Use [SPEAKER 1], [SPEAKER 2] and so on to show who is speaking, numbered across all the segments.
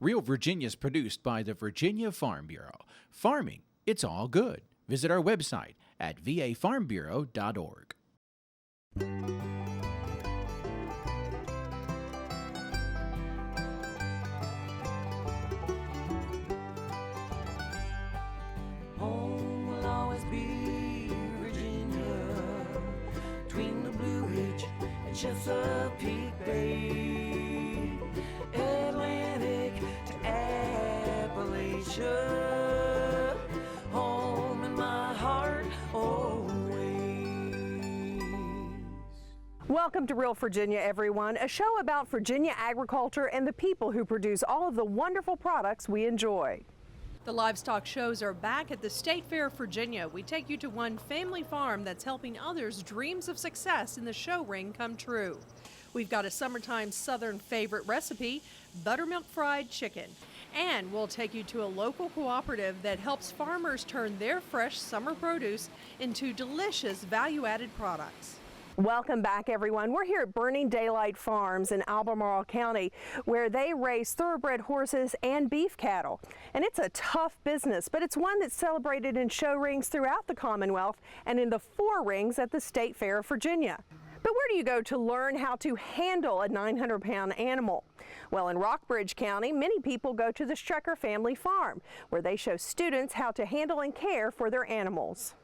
[SPEAKER 1] Real Virginia is produced by the Virginia Farm Bureau. Farming, it's all good. Visit our website at vafarmbureau.org.
[SPEAKER 2] Home will always be Virginia, between the Blue Ridge and Chesapeake Bay, Atlantic to Appalachia, home in my heart always.
[SPEAKER 3] Welcome to Real Virginia, everyone, a show about Virginia agriculture and the people who produce all of the wonderful products we enjoy.
[SPEAKER 4] The livestock shows are back at the State Fair of Virginia. We take you to one family farm that's helping others' dreams of success in the show ring come true. We've got a summertime southern favorite recipe, buttermilk fried chicken. And we'll take you to a local cooperative that helps farmers turn their fresh summer produce into delicious value-added products.
[SPEAKER 3] Welcome back, everyone. We're here at Burning Daylight Farms in Albemarle County, where they raise thoroughbred horses and beef cattle. And it's a tough business, but it's one that's celebrated in show rings throughout the Commonwealth and in the 4 rings at the State Fair of Virginia. But where do you go to learn how to handle a 900-pound animal? Well, in Rockbridge County, many people go to the Strecker Family Farm, where they show students how to handle and care for their animals.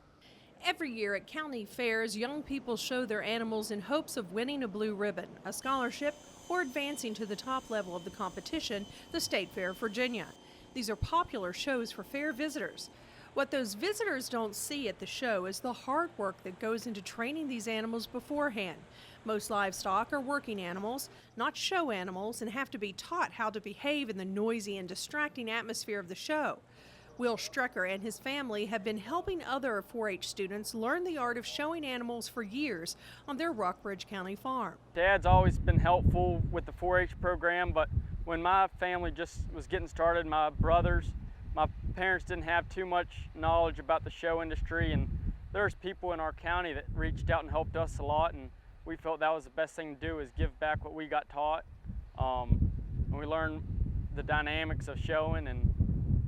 [SPEAKER 4] Every year at county fairs, young people show their animals in hopes of winning a blue ribbon, a scholarship, or advancing to the top level of the competition, the State Fair of Virginia. These are popular shows for fair visitors. What those visitors don't see at the show is the hard work that goes into training these animals beforehand. Most livestock are working animals, not show animals, and have to be taught how to behave in the noisy and distracting atmosphere of the show. Will Strecker and his family have been helping other 4-H students learn the art of showing animals for years on their Rockbridge County farm.
[SPEAKER 5] Dad's always been helpful with the 4-H program, but when my family just was getting started, my brothers, my parents didn't have too much knowledge about the show industry, and there's people in our county that reached out and helped us a lot, and we felt that was the best thing to do, is give back what we got taught. And we learned the dynamics of showing and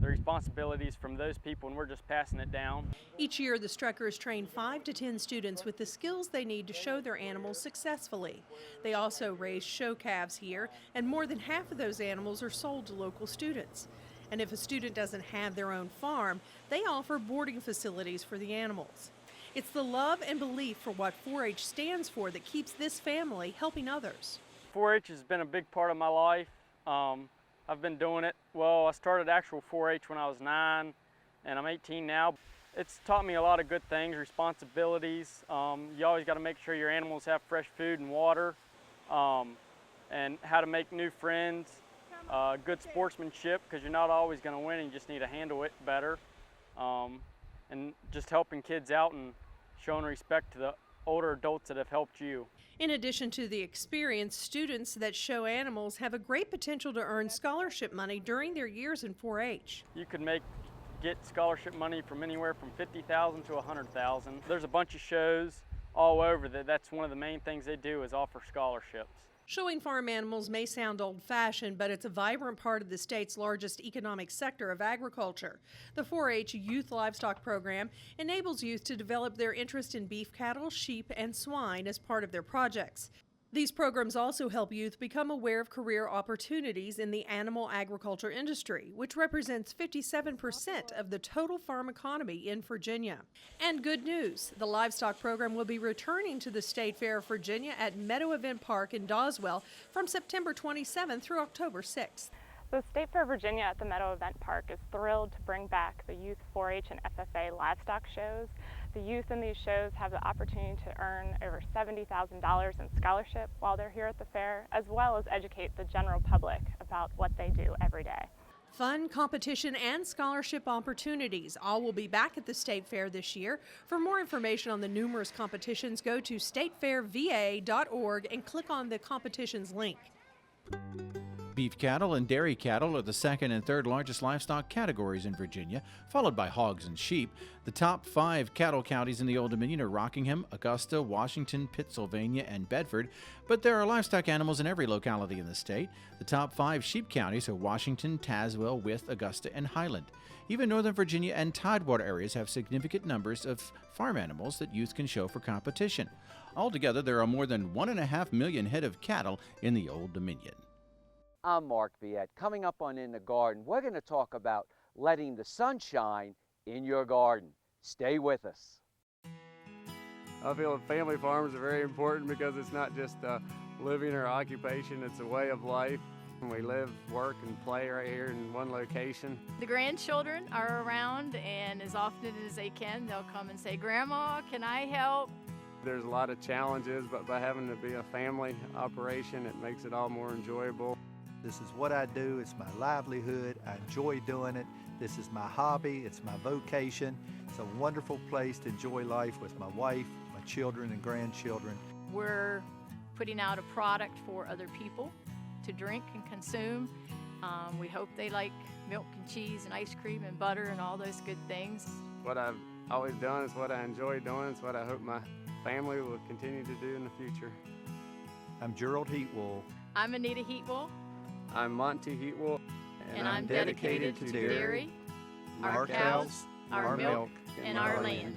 [SPEAKER 5] the responsibilities from those people, and we're just passing it down.
[SPEAKER 4] Each year, the Streckers train 5 to 10 students with the skills they need to show their animals successfully. They also raise show calves here, and more than half of those animals are sold to local students. And if a student doesn't have their own farm, they offer boarding facilities for the animals. It's the love and belief for what 4-H stands for that keeps this family helping others.
[SPEAKER 5] 4-H has been a big part of my life. I've been doing it. Well, I started actual 4-H when I was 9, and I'm 18 now. It's taught me a lot of good things, responsibilities. You always got to make sure your animals have fresh food and water, and how to make new friends, good sportsmanship, because you're not always going to win, and you just need to handle it better, and just helping kids out and showing respect to the older adults that have helped you.
[SPEAKER 4] In addition to the experience, students that show animals have a great potential to earn scholarship money during their years in 4-H.
[SPEAKER 5] You could get scholarship money from anywhere from $50,000 to $100,000. There's a bunch of shows all over that's one of the main things they do is offer scholarships.
[SPEAKER 4] Showing farm animals may sound old-fashioned, but it's a vibrant part of the state's largest economic sector of agriculture. The 4-H Youth Livestock Program enables youth to develop their interest in beef cattle, sheep, and swine as part of their projects. These programs also help youth become aware of career opportunities in the animal agriculture industry, which represents 57% of the total farm economy in Virginia. And good news, the livestock program will be returning to the State Fair of Virginia at Meadow Event Park in Doswell from September 27th through October 6th.
[SPEAKER 6] The State Fair of Virginia at the Meadow Event Park is thrilled to bring back the Youth 4-H and FFA livestock shows. The youth in these shows have the opportunity to earn over $70,000 in scholarship while they're here at the fair, as well as educate the general public about what they do every day.
[SPEAKER 4] Fun, competition, and scholarship opportunities all will be back at the State Fair this year. For more information on the numerous competitions, go to statefairva.org and click on the competitions link.
[SPEAKER 1] Beef cattle and dairy cattle are the second and third largest livestock categories in Virginia, followed by hogs and sheep. The top 5 cattle counties in the Old Dominion are Rockingham, Augusta, Washington, Pittsylvania, and Bedford, but there are livestock animals in every locality in the state. The top 5 sheep counties are Washington, Tazewell, Wythe, Augusta, and Highland. Even Northern Virginia and Tidewater areas have significant numbers of farm animals that youth can show for competition. Altogether, there are more than 1.5 million head of cattle in the Old Dominion.
[SPEAKER 7] I'm Mark Viette. Coming up on In the Garden, we're going to talk about letting the sun shine in your garden. Stay with us.
[SPEAKER 8] I feel that family farms are very important because it's not just a living or occupation, it's a way of life. We live, work, and play right here in one location.
[SPEAKER 9] The grandchildren are around, and as often as they can, they'll come and say, "Grandma, can I help?"
[SPEAKER 8] There's a lot of challenges, but by having to be a family operation, it makes it all more enjoyable.
[SPEAKER 10] This is what I do. It's my livelihood. I enjoy doing it. This is my hobby. It's my vocation. It's a wonderful place to enjoy life with my wife, my children, and grandchildren.
[SPEAKER 9] We're putting out a product for other people to drink and consume. We hope they like milk and cheese and ice cream and butter and all those good things.
[SPEAKER 8] What I've always done is what I enjoy doing. It's what I hope my family will continue to do in the future.
[SPEAKER 10] I'm Gerald Heatwell.
[SPEAKER 9] I'm Anita Heatwell,
[SPEAKER 8] I'm Monty Heatwell,
[SPEAKER 9] and I'm dedicated to dairy, our cows, our milk, and our land.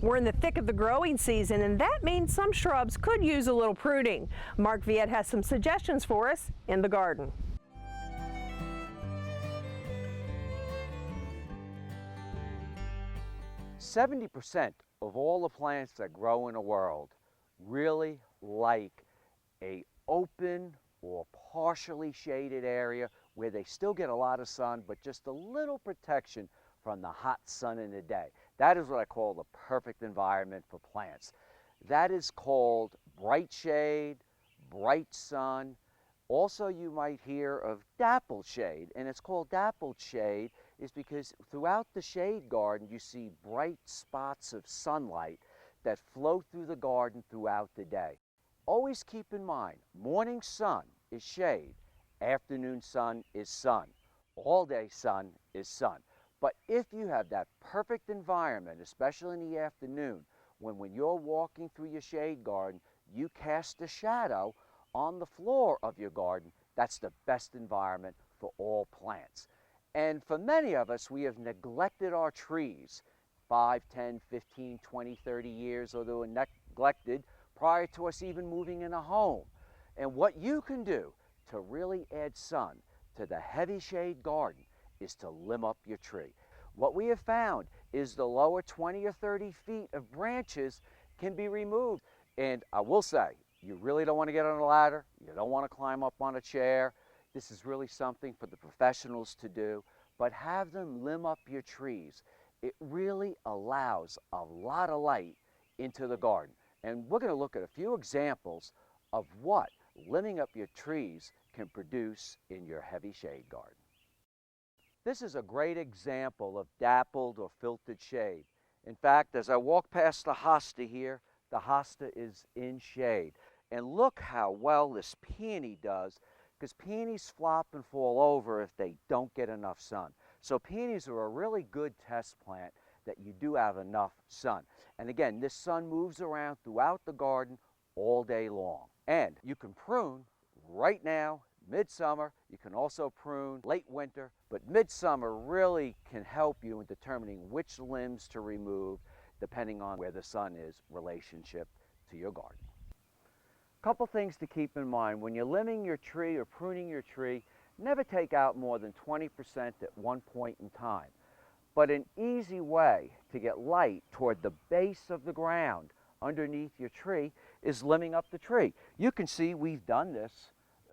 [SPEAKER 3] We're in the thick of the growing season, and that means some shrubs could use a little pruning. Mark Viette has some suggestions for us in the garden.
[SPEAKER 7] %70 of all the plants that grow in the world really like a open or partially shaded area where they still get a lot of sun, but just a little protection from the hot sun in the day. That is what I call the perfect environment for plants. That is called bright shade, bright sun. Also, you might hear of dappled shade, and it's called dappled shade is because throughout the shade garden you see bright spots of sunlight that flow through the garden throughout the day. Always keep in mind, morning sun is shade, afternoon sun is sun, all day sun is sun. But if you have that perfect environment, especially in the afternoon, when you're walking through your shade garden, you cast a shadow on the floor of your garden, that's the best environment for all plants. And for many of us, we have neglected our trees 5, 10, 15, 20, 30 years, or they were neglected prior to us even moving in a home. And what you can do to really add sun to the heavy shade garden is to limb up your tree. What we have found is the lower 20 or 30 feet of branches can be removed. And I will say, you really don't want to get on a ladder, you don't want to climb up on a chair. This is really something for the professionals to do, but have them limb up your trees. It really allows a lot of light into the garden. And we're going to look at a few examples of what limbing up your trees can produce in your heavy shade garden. This is a great example of dappled or filtered shade. In fact, as I walk past the hosta here, the hosta is in shade. And look how well this peony does, because peonies flop and fall over if they don't get enough sun. So peonies are a really good test plant that you do have enough sun. And again, this sun moves around throughout the garden all day long. And you can prune right now, midsummer. You can also prune late winter, but midsummer really can help you in determining which limbs to remove depending on where the sun is relationship to your garden. Couple things to keep in mind. When you're limbing your tree or pruning your tree, never take out more than 20% at one point in time. But an easy way to get light toward the base of the ground underneath your tree is limbing up the tree. You can see we've done this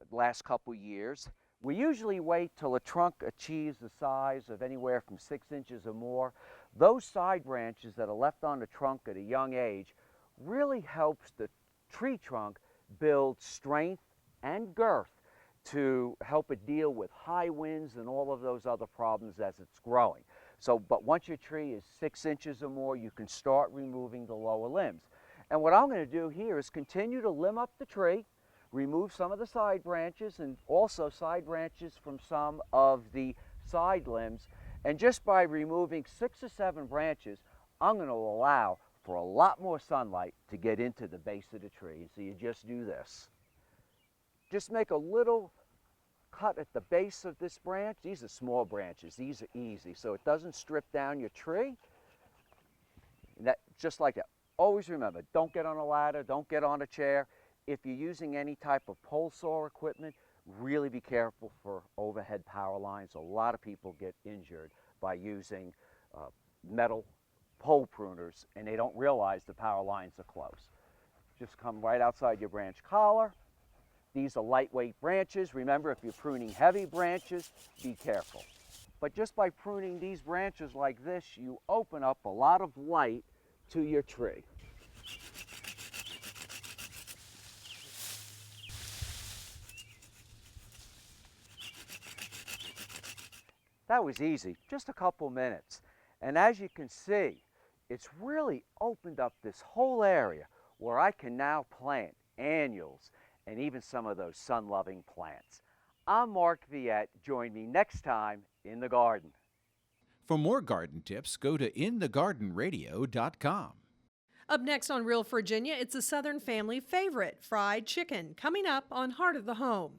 [SPEAKER 7] the last couple years. We usually wait till a trunk achieves the size of anywhere from 6 inches or more. Those side branches that are left on the trunk at a young age really helps the tree trunk build strength and girth to help it deal with high winds and all of those other problems as it's growing. So, but once your tree is 6 inches or more, you can start removing the lower limbs. And what I'm going to do here is continue to limb up the tree, remove some of the side branches and also side branches from some of the side limbs. And just by removing 6 or 7 branches, I'm going to allow for a lot more sunlight to get into the base of the tree. So you just do this. Just make a little cut at the base of this branch. These are small branches. These are easy, so it doesn't strip down your tree. And that, just like that. Always remember, don't get on a ladder, don't get on a chair. If you're using any type of pole saw equipment, really be careful for overhead power lines. A lot of people get injured by using metal pole pruners, and they don't realize the power lines are close. Just come right outside your branch collar. These are lightweight branches. Remember, if you're pruning heavy branches, be careful. But just by pruning these branches like this, you open up a lot of light to your tree. That was easy, just a couple minutes. And as you can see, it's really opened up this whole area where I can now plant annuals and even some of those sun-loving plants. I'm Mark Viette. Join me next time in the garden.
[SPEAKER 1] For more garden tips, go to inthegardenradio.com.
[SPEAKER 4] Up next on Real Virginia, it's a Southern family favorite, fried chicken, coming up on Heart of the Home.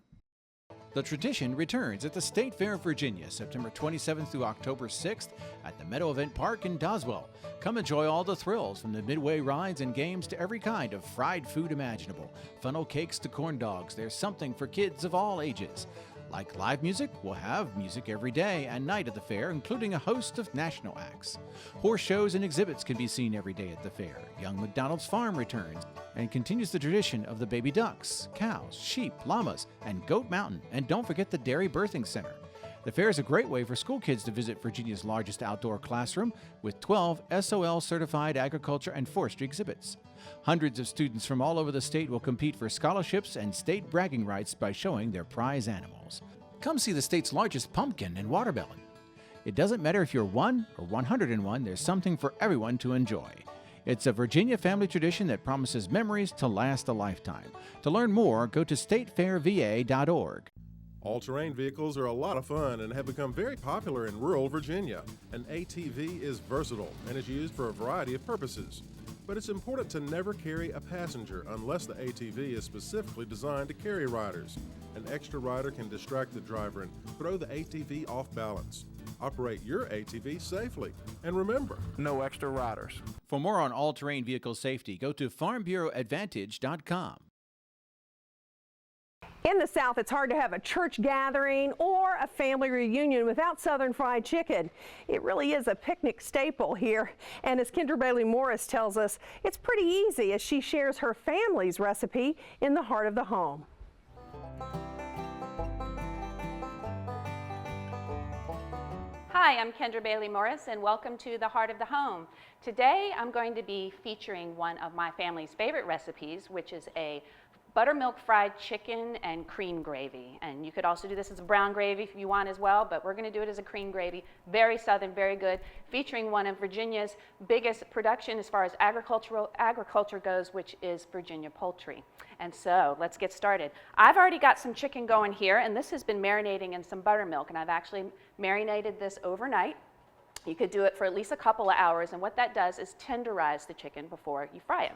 [SPEAKER 1] The tradition returns at the State Fair of Virginia, September 27th through October 6th at the Meadow Event Park in Doswell. Come enjoy all the thrills, from the midway rides and games to every kind of fried food imaginable. Funnel cakes to corn dogs, there's something for kids of all ages. Like live music, we'll have music every day and night at the fair, including a host of national acts. Horse shows and exhibits can be seen every day at the fair. Young McDonald's Farm returns and continues the tradition of the baby ducks, cows, sheep, llamas, and Goat Mountain. And don't forget the Dairy Birthing Center. The fair is a great way for school kids to visit Virginia's largest outdoor classroom with 12 SOL certified agriculture and forestry exhibits. Hundreds of students from all over the state will compete for scholarships and state bragging rights by showing their prize animals. Come see the state's largest pumpkin and watermelon. It doesn't matter if you're 1 or 101, there's something for everyone to enjoy. It's a Virginia family tradition that promises memories to last a lifetime. To learn more, go to statefairva.org.
[SPEAKER 11] All-terrain vehicles are a lot of fun and have become very popular in rural Virginia. An ATV is versatile and is used for a variety of purposes. But it's important to never carry a passenger unless the ATV is specifically designed to carry riders. An extra rider can distract the driver and throw the ATV off balance. Operate your ATV safely. And remember,
[SPEAKER 12] no extra riders.
[SPEAKER 1] For more on all-terrain vehicle safety, go to farmbureauadvantage.com.
[SPEAKER 3] In the South, it's hard to have a church gathering or a family reunion without Southern fried chicken. It really is a picnic staple here. And as Kendra Bailey Morris tells us, it's pretty easy as she shares her family's recipe in the Heart of the Home.
[SPEAKER 13] Hi, I'm Kendra Bailey Morris, and welcome to the Heart of the Home. Today, I'm going to be featuring one of my family's favorite recipes, which is a buttermilk fried chicken and cream gravy. And you could also do this as a brown gravy if you want as well, but we're going to do it as a cream gravy. Very Southern, very good, featuring one of Virginia's biggest production as far as agriculture goes, which is Virginia poultry. And so let's get started. I've already got some chicken going here, and this has been marinating in some buttermilk, and I've actually marinated this overnight. You could do it for at least a couple of hours, and what that does is tenderize the chicken before you fry it.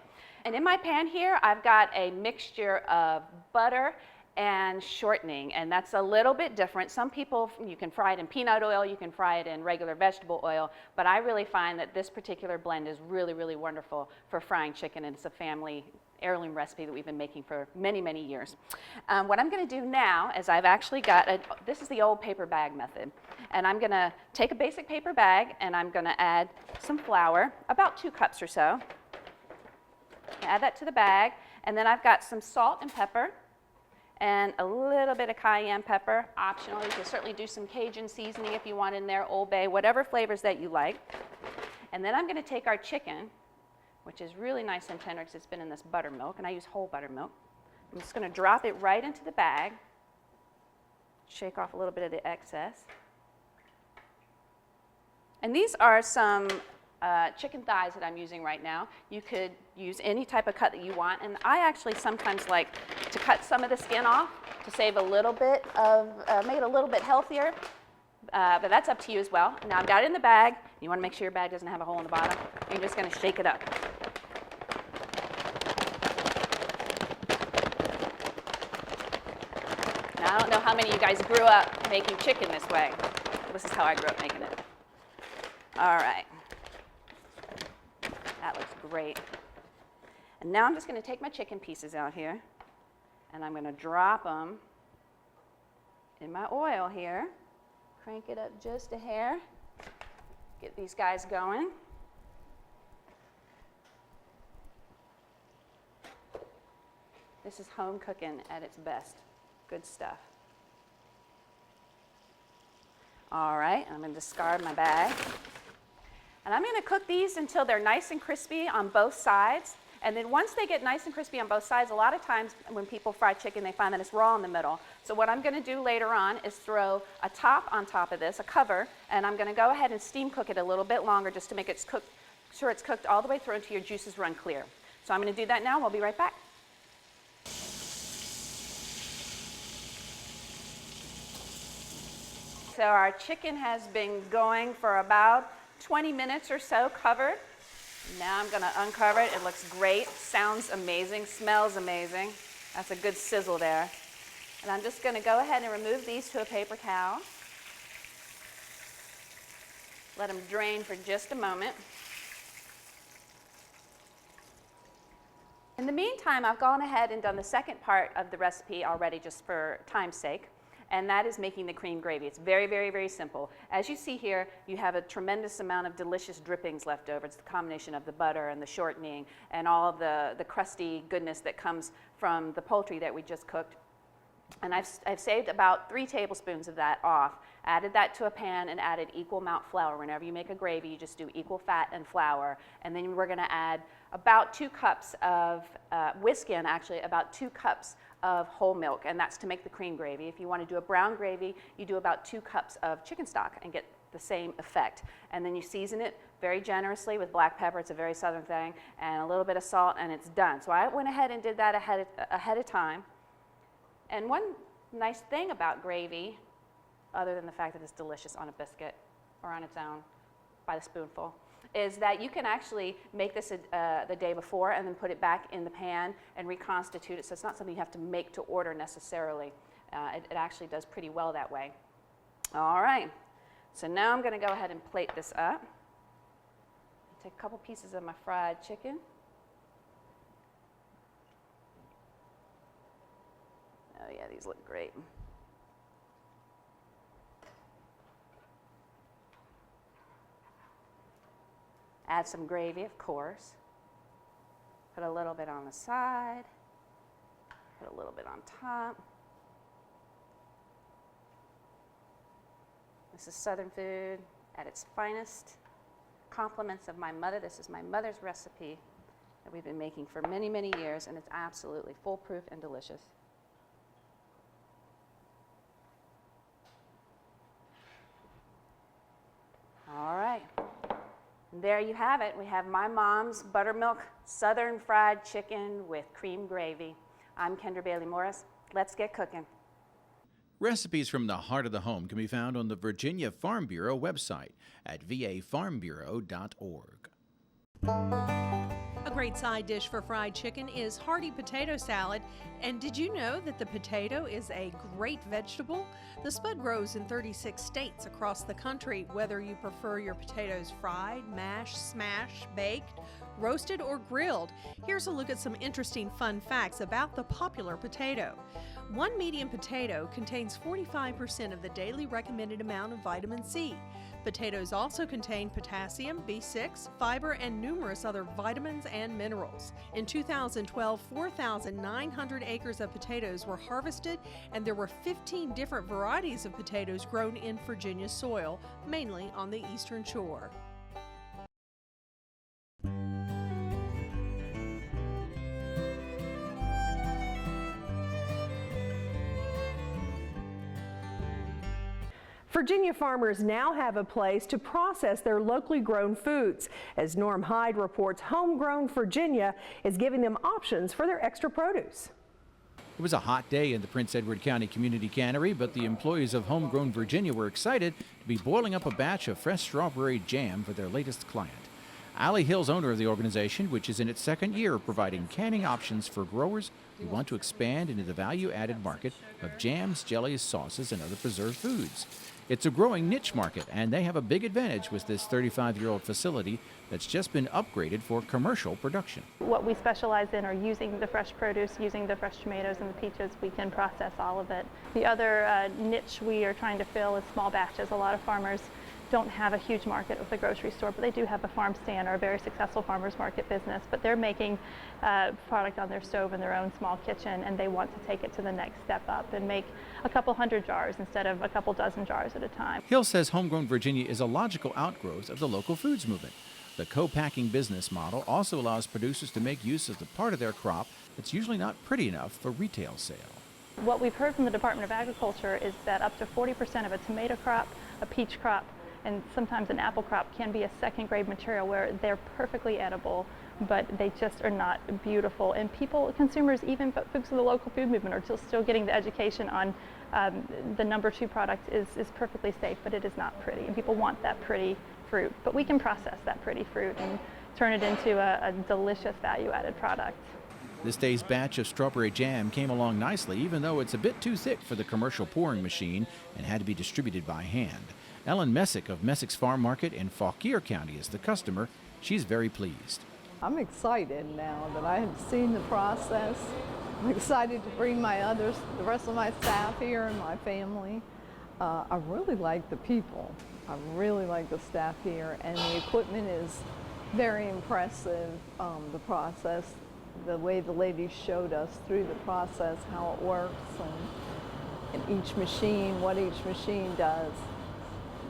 [SPEAKER 13] And in my pan here, I've got a mixture of butter and shortening, and that's a little bit different. Some people, you can fry it in peanut oil, you can fry it in regular vegetable oil, but I really find that this particular blend is really, really wonderful for frying chicken, and it's a family heirloom recipe that we've been making for many, many years. What I'm going to do now is I've actually got, this is the old paper bag method, and I'm going to take a basic paper bag and I'm going to add some flour, about 2 cups or so. Add that to the bag, and then I've got some salt and pepper and a little bit of cayenne pepper, optional. You can certainly do some Cajun seasoning if you want in there, Old Bay, whatever flavors that you like. And then I'm going to take our chicken, which is really nice and tender because it's been in this buttermilk, and I use whole buttermilk. I'm just going to drop it right into the bag, shake off a little bit of the excess. And these are some chicken thighs that I'm using right now. You could use any type of cut that you want, and I actually sometimes like to cut some of the skin off to save a little bit of, make it a little bit healthier, but that's up to you as well. Now I've got it in the bag. You want to make sure your bag doesn't have a hole in the bottom. You're just going to shake it up. Now I don't know how many of you guys grew up making chicken this way. This is how I grew up making it. All right. That looks great. And now I'm just going to take my chicken pieces out here, and I'm going to drop them in my oil here. Crank it up just a hair. Get these guys going. This is home cooking at its best. Good stuff. All right, I'm going to discard my bag. And I'm going to cook these until they're nice and crispy on both sides. And then once they get nice and crispy on both sides, a lot of times when people fry chicken, they find that it's raw in the middle. So what I'm going to do later on is throw a top on top of this, a cover, and I'm going to go ahead and steam cook it a little bit longer just to make it sure it's cooked all the way through until your juices run clear. So I'm going to do that now. We'll be right back. So our chicken has been going for about 20 minutes or so covered. Now I'm going to uncover it. It looks great, sounds amazing, smells amazing. That's a good sizzle there. And I'm just going to go ahead and remove these to a paper towel. Let them drain for just a moment. In the meantime, I've gone ahead and done the second part of the recipe already just for time's sake. And that is making the cream gravy. It's very, very, very simple. As you see here, you have a tremendous amount of delicious drippings left over. It's the combination of the butter and the shortening and all of the crusty goodness that comes from the poultry that we just cooked. And I've saved about 3 tablespoons of that off, added that to a pan and added equal amount flour. Whenever you make a gravy, you just do equal fat and flour. And then we're gonna add about 2 cups of, whisk in actually, about 2 cups of whole milk, and that's to make the cream gravy. If you want to do a brown gravy, you do about 2 cups of chicken stock and get the same effect. And then you season it very generously with black pepper, it's a very southern thing, and a little bit of salt, and it's done. So I went ahead and did that ahead of time. And one nice thing about gravy, other than the fact that it's delicious on a biscuit or on its own by the spoonful, is that you can actually make this the day before and then put it back in the pan and reconstitute it. So it's not something you have to make to order necessarily. It actually does pretty well that way. All right, so now I'm going to go ahead and plate this up. Take a couple pieces of my fried chicken. Oh yeah, these look great. Add some gravy, of course. Put a little bit on the side. Put a little bit on top. This is Southern food at its finest. Compliments of my mother. This is my mother's recipe that we've been making for many, many years, and it's absolutely foolproof and delicious. All right. There you have it. We have my mom's buttermilk southern fried chicken with cream gravy. I'm Kendra Bailey Morris. Let's get cooking.
[SPEAKER 1] Recipes from the heart of the home can be found on the Virginia Farm Bureau website at vafarmbureau.org.
[SPEAKER 4] A great side dish for fried chicken is hearty potato salad. And did you know that the potato is a great vegetable? The spud grows in 36 states across the country, whether you prefer your potatoes fried, mashed, smashed, baked, roasted, or grilled. Here's a look at some interesting fun facts about the popular potato. One medium potato contains 45% of the daily recommended amount of vitamin C. Potatoes also contain potassium, B6, fiber, and numerous other vitamins and minerals. In 2012, 4,900 acres of potatoes were harvested, and there were 15 different varieties of potatoes grown in Virginia soil, mainly on the eastern shore.
[SPEAKER 3] Virginia farmers now have a place to process their locally grown foods. As Norm Hyde reports, Homegrown Virginia is giving them options for their extra produce.
[SPEAKER 1] It was a hot day in the Prince Edward County Community Cannery, but the employees of Homegrown Virginia were excited to be boiling up a batch of fresh strawberry jam for their latest client. Allie Hill's owner of the organization, which is in its second year of providing canning options for growers who want to expand into the value-added market of jams, jellies, sauces, and other preserved foods. It's a growing niche market, and they have a big advantage with this 35-year-old facility that's just been upgraded for commercial production.
[SPEAKER 6] What we specialize in are using the fresh produce, using the fresh tomatoes and the peaches. We can process all of it. The other niche we are trying to fill is small batches. A lot of farmers don't have a huge market with the grocery store, but they do have a farm stand or a very successful farmers market business, but they're making product on their stove in their own small kitchen, and they want to take it to the next step up and make a couple hundred jars instead of a couple dozen jars at a time.
[SPEAKER 1] Hill says Homegrown Virginia is a logical outgrowth of the local foods movement. The co-packing business model also allows producers to make use of the part of their crop that's usually not pretty enough for retail sale.
[SPEAKER 6] What we've heard from the Department of Agriculture is that up to 40% of a tomato crop, a peach crop, and sometimes an apple crop can be a second grade material where they're perfectly edible, but they just are not beautiful. And people, consumers, even folks in the local food movement are still getting the education on the #2 product is perfectly safe, but it is not pretty. And people want that pretty fruit. But we can process that pretty fruit and turn it into a delicious value-added product.
[SPEAKER 1] This day's batch of strawberry jam came along nicely, even though it's a bit too thick for the commercial pouring machine and had to be distributed by hand. Ellen Messick of MESSICK'S Farm Market in Fauquier County is the customer. She's very pleased.
[SPEAKER 12] I'm excited now that I have seen the process. I'm excited to bring the rest of my staff here and my family. I really like the people. I really like the staff here, and the equipment is very impressive. The process, the way the ladies showed us through the process, how it works, and each machine, what each machine does.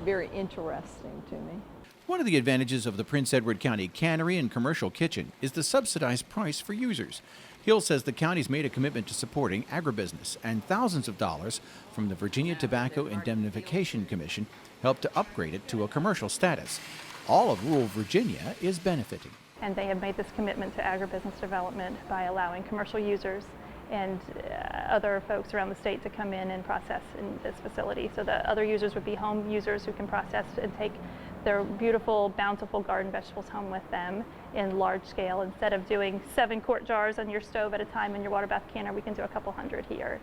[SPEAKER 12] Very interesting to me.
[SPEAKER 1] One of the advantages of the Prince Edward County Cannery and Commercial Kitchen is the subsidized price for users. Hill says the county's made a commitment to supporting agribusiness, and thousands of dollars from the Virginia Tobacco Indemnification Commission helped to upgrade it to a commercial status. All of rural Virginia is benefiting.
[SPEAKER 6] And they have made this commitment to agribusiness development by allowing commercial users and other folks around the state to come in and process in this facility. So the other users would be home users who can process and take their beautiful, bountiful garden vegetables home with them in large scale. Instead of doing 7-quart jars on your stove at a time in your water bath canner, we can do a couple hundred here.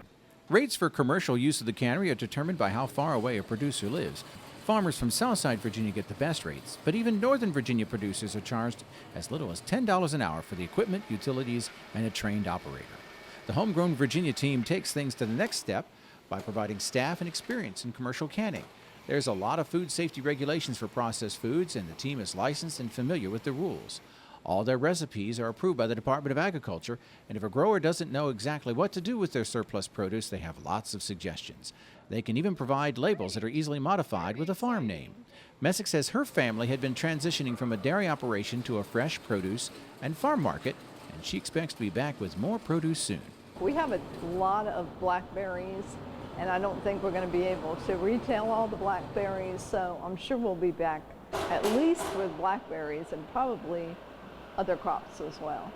[SPEAKER 1] Rates for commercial use of the cannery are determined by how far away a producer lives. Farmers from Southside Virginia get the best rates, but even Northern Virginia producers are charged as little as $10 an hour for the equipment, utilities, and a trained operator. The Homegrown Virginia team takes things to the next step by providing staff and experience in commercial canning. There's a lot of food safety regulations for processed foods, and the team is licensed and familiar with the rules. All their recipes are approved by the Department of Agriculture, and if a grower doesn't know exactly what to do with their surplus produce, they have lots of suggestions. They can even provide labels that are easily modified with a farm name. Messick says her family had been transitioning from a dairy operation to a fresh produce and farm market, and she expects to be back with more produce soon.
[SPEAKER 12] We have a lot of blackberries, and I don't think we're going to be able to retail all the blackberries, so I'm sure we'll be back at least with blackberries and probably other crops as well.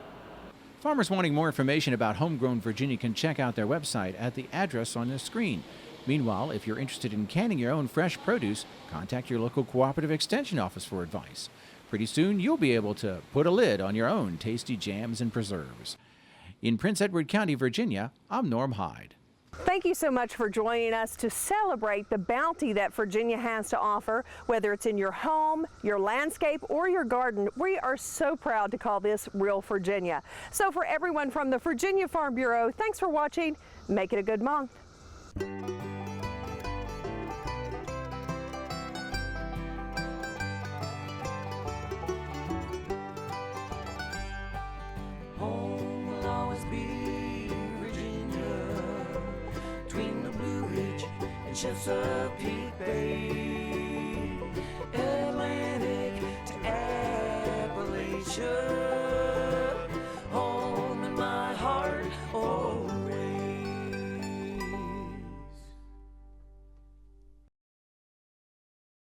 [SPEAKER 1] Farmers wanting more information about Homegrown Virginia can check out their website at the address on the screen. Meanwhile, if you're interested in canning your own fresh produce, contact your local cooperative extension office for advice. Pretty soon, you'll be able to put a lid on your own tasty jams and preserves. In Prince Edward County, Virginia, I'm Norm Hyde.
[SPEAKER 3] Thank you so much for joining us to celebrate the bounty that Virginia has to offer. Whether it's in your home, your landscape, or your garden, we are so proud to call this Real Virginia. So for everyone from the Virginia Farm Bureau, thanks for watching. Make it a good month.
[SPEAKER 2] Home will always be Virginia, between the Blue Ridge and Chesapeake Bay, Atlantic to Appalachia.